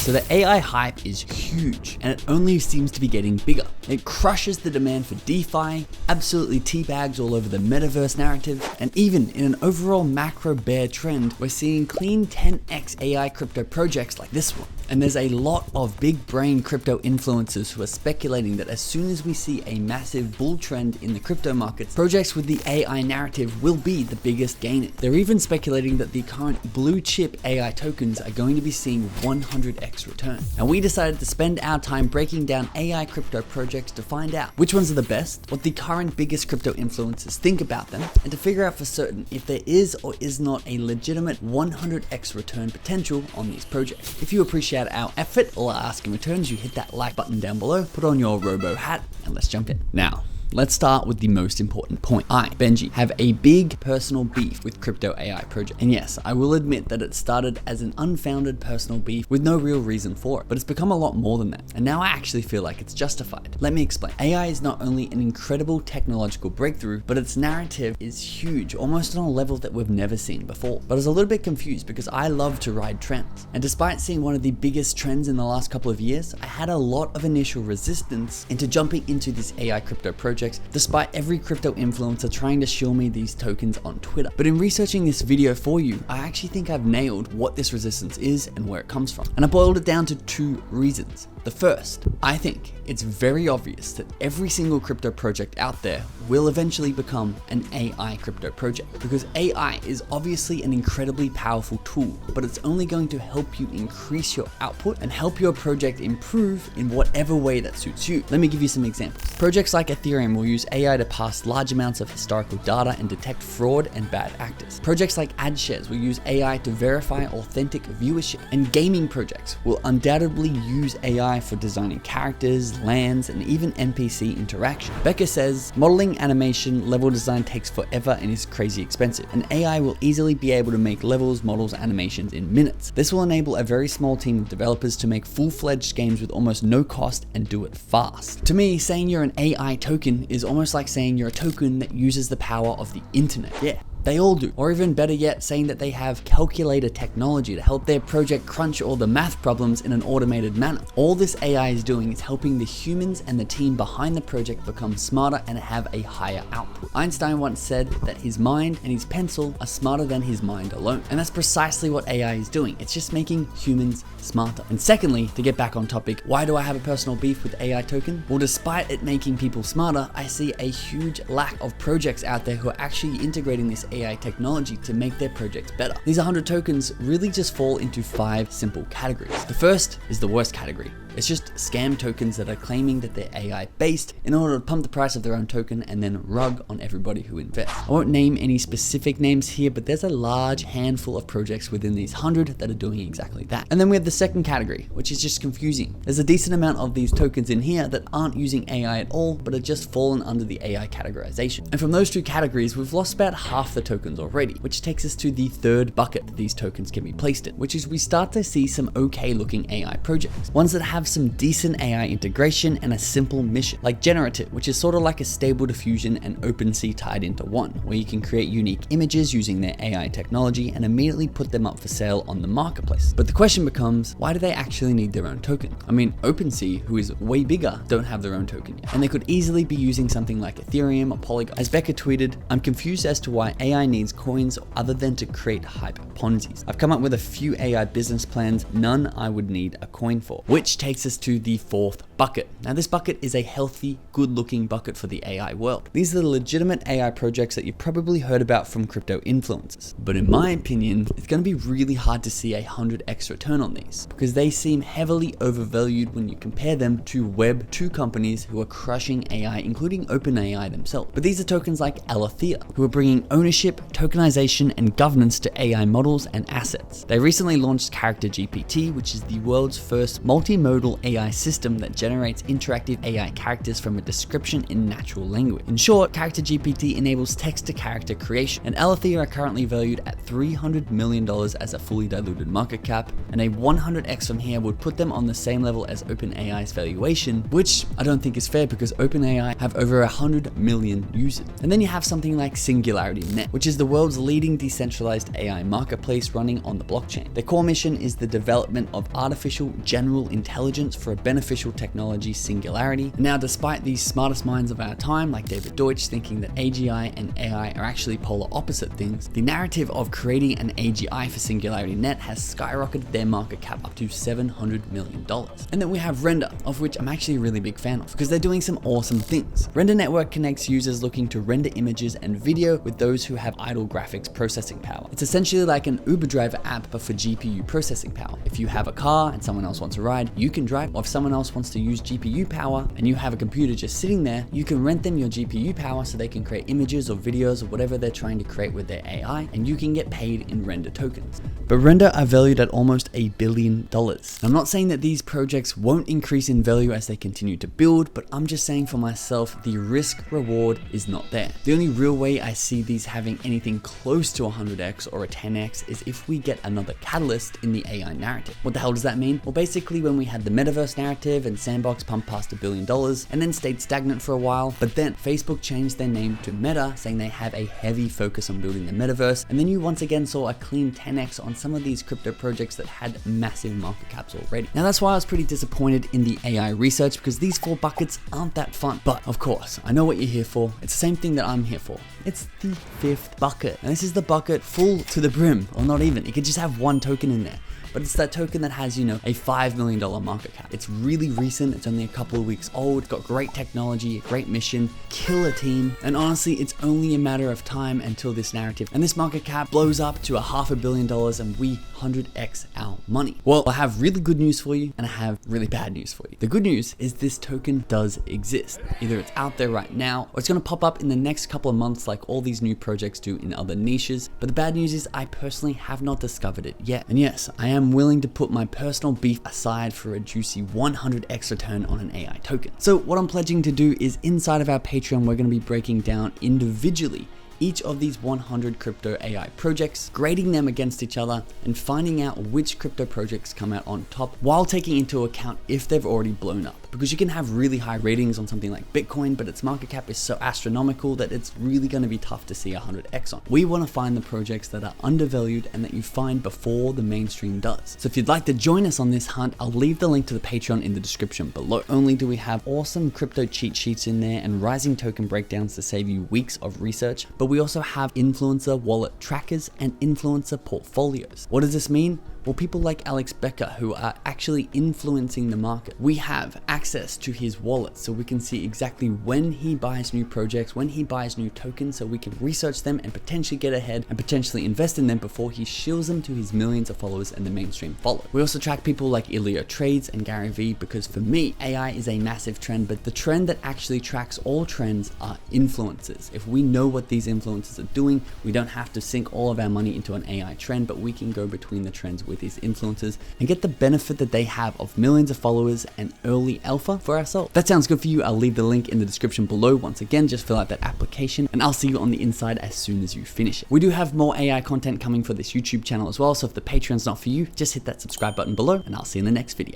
So the AI hype is huge, and it only seems to be getting bigger. It crushes the demand for DeFi, absolutely teabags all over the metaverse narrative, and even in an overall macro bear trend, we're seeing clean 10x AI crypto projects like this one. And there's a lot of big brain crypto influencers who are speculating that as soon as we see a massive bull trend in the crypto markets, projects with the AI narrative will be the biggest gainers. They're even speculating that the current blue chip AI tokens are going to be seeing 100x return. And we decided to spend our time breaking down AI crypto projects to find out which ones are the best, what the current biggest crypto influencers think about them, and to figure out for certain if there is or is not a legitimate 100x return potential on these projects. If you appreciate our effort, all I ask in return is you hit that like button down below, put on your robo hat, and let's jump in. Now, let's start with the most important point. I, Benji, have a big personal beef with crypto AI project. And yes, I will admit that it started as an unfounded personal beef with no real reason for it, but it's become a lot more than that. And now I actually feel like it's justified. Let me explain. AI is not only an incredible technological breakthrough, but its narrative is huge, almost on a level that we've never seen before. But I was a little bit confused because I love to ride trends. And despite seeing one of the biggest trends in the last couple of years, I had a lot of initial resistance into jumping into this AI crypto project, despite every crypto influencer trying to show me these tokens on Twitter. But in researching this video for you, I actually think I've nailed what this resistance is and where it comes from. And I boiled it down to 2 reasons. The first, I think it's very obvious that every single crypto project out there will eventually become an AI crypto project, because AI is obviously an incredibly powerful tool, but it's only going to help you increase your output and help your project improve in whatever way that suits you. Let me give you some examples. Projects like Ethereum will use AI to parse large amounts of historical data and detect fraud and bad actors. Projects like AdShares will use AI to verify authentic viewership, and gaming projects will undoubtedly use AI for designing characters, lands, and even NPC interaction. Becca says, modeling, animation, level design takes forever and is crazy expensive, and AI will easily be able to make levels, models, animations in minutes. This will enable a very small team of developers to make full-fledged games with almost no cost and do it fast. To me, saying you're an AI token is almost like saying you're a token that uses the power of the internet. Yeah. They all do. Or even better yet, saying that they have calculator technology to help their project crunch all the math problems in an automated manner. All this AI is doing is helping the humans and the team behind the project become smarter and have a higher output. Einstein once said that his mind and his pencil are smarter than his mind alone. And that's precisely what AI is doing. It's just making humans smarter. And secondly, to get back on topic, why do I have a personal beef with AI token? Well, despite it making people smarter, I see a huge lack of projects out there who are actually integrating this AI technology to make their projects better. These 100 tokens really just fall into 5 simple categories. The first is the worst category. It's just scam tokens that are claiming that they're AI based in order to pump the price of their own token and then rug on everybody who invests. I won't name any specific names here, but there's a large handful of projects within these 100 that are doing exactly that. And then we have the second category, which is just confusing. There's a decent amount of these tokens in here that aren't using AI at all, but are just fallen under the AI categorization. And from those 2 categories, we've lost about half the tokens already, which takes us to the third bucket that these tokens can be placed in, which is we start to see some okay looking AI projects, ones that have some decent AI integration and a simple mission, like Generative, which is sort of like a Stable Diffusion and OpenSea tied into one, where you can create unique images using their AI technology and immediately put them up for sale on the marketplace. But the question becomes, why do they actually need their own token? I mean, OpenSea, who is way bigger, don't have their own token yet, and they could easily be using something like Ethereum or Polygon. As Becca tweeted, I'm confused as to why AI needs coins other than to create hype Ponzi's. I've come up with a few AI business plans, none I would need a coin for, which takes us to the 4th bucket. Now this bucket is a healthy, good looking bucket for the AI world. These are the legitimate AI projects that you've probably heard about from crypto influencers. But in my opinion, it's going to be really hard to see a 100x return on these, because they seem heavily overvalued when you compare them to Web 2 companies who are crushing AI, including OpenAI themselves. But these are tokens like Alethea, who are bringing ownership, tokenization, and governance to AI models and assets. They recently launched Character GPT, which is the world's first multimodal AI system that generates interactive AI characters from a description in natural language. In short, Character GPT enables text-to-character creation, and Alethea are currently valued at $300 million as a fully diluted market cap, and a 100x from here would put them on the same level as OpenAI's valuation, which I don't think is fair because OpenAI have over 100 million users. And then you have something like Singularity Net, which is the world's leading decentralized AI marketplace running on the blockchain. Their core mission is the development of artificial general intelligence for a beneficial technology singularity. And now, despite these smartest minds of our time, like David Deutsch, thinking that AGI and AI are actually polar opposite things, the narrative of creating an AGI for Singularity Net has skyrocketed their market cap up to $700 million. And then we have Render, of which I'm actually a really big fan of, because they're doing some awesome things. Render Network connects users looking to render images and video with those who have idle graphics processing power. It's essentially like an Uber driver app, but for GPU processing power. If you have a car and someone else wants to ride, you can drive. Or if someone else wants to use GPU power and you have a computer just sitting there, you can rent them your GPU power so they can create images or videos or whatever they're trying to create with their AI, and you can get paid in Render tokens. But Render are valued at almost $1 billion. I'm not saying that these projects won't increase in value as they continue to build, but I'm just saying for myself, the risk reward is not there. The only real way I see these having anything close to 100x or a 10x is if we get another catalyst in the AI narrative. What the hell does that mean? Well, basically when we had the metaverse narrative and Sandbox pumped past $1 billion and then stayed stagnant for a while, but then Facebook changed their name to Meta, saying they have a heavy focus on building the metaverse, and then you once again saw a clean 10x on some of these crypto projects that had massive market caps already. Now that's why I was pretty disappointed in the AI research, because these 4 buckets aren't that fun. But of course, I know what you're here for. It's the same thing that I'm here for. It's the 5th bucket. And this is the bucket full to the brim, or not even. It could just have 1 token in there. But it's that token that has, a $5 million market cap. It's really recent. It's only a couple of weeks old. It's got great technology, a great mission, killer team. And honestly, it's only a matter of time until this narrative and this market cap blows up to $500 million and we 100x our money. Well, I have really good news for you and I have really bad news for you. The good news is this token does exist. Either it's out there right now or it's going to pop up in the next couple of months like all these new projects do in other niches. But the bad news is I personally have not discovered it yet. And yes, I am willing to put my personal beef aside for a juicy 100x return on an AI token. So what I'm pledging to do is inside of our Patreon, we're going to be breaking down individually each of these 100 crypto AI projects, grading them against each other and finding out which crypto projects come out on top while taking into account if they've already blown up. Because you can have really high ratings on something like Bitcoin, but its market cap is so astronomical that it's really going to be tough to see 100x on. We want to find the projects that are undervalued and that you find before the mainstream does. So if you'd like to join us on this hunt, I'll leave the link to the Patreon in the description below. Not only do we have awesome crypto cheat sheets in there and rising token breakdowns to save you weeks of research, but we also have influencer wallet trackers and influencer portfolios. What does this mean? Well, people like Alex Becker who are actually influencing the market. We have access to his wallet so we can see exactly when he buys new projects, when he buys new tokens, so we can research them and potentially get ahead and potentially invest in them before he shields them to his millions of followers and the mainstream follow. We also track people like Ilya Trades and Gary Vee because for me, AI is a massive trend, but the trend that actually tracks all trends are influencers. If we know what these influencers are doing, we don't have to sink all of our money into an AI trend, but we can go between the trends with these influencers and get the benefit that they have of millions of followers and early alpha for ourselves. If that sounds good for you, I'll leave the link in the description below. Once again, just fill out that application and I'll see you on the inside as soon as you finish it. We do have more AI content coming for this YouTube channel as well, so if the Patreon's not for you, just hit that subscribe button below and I'll see you in the next video.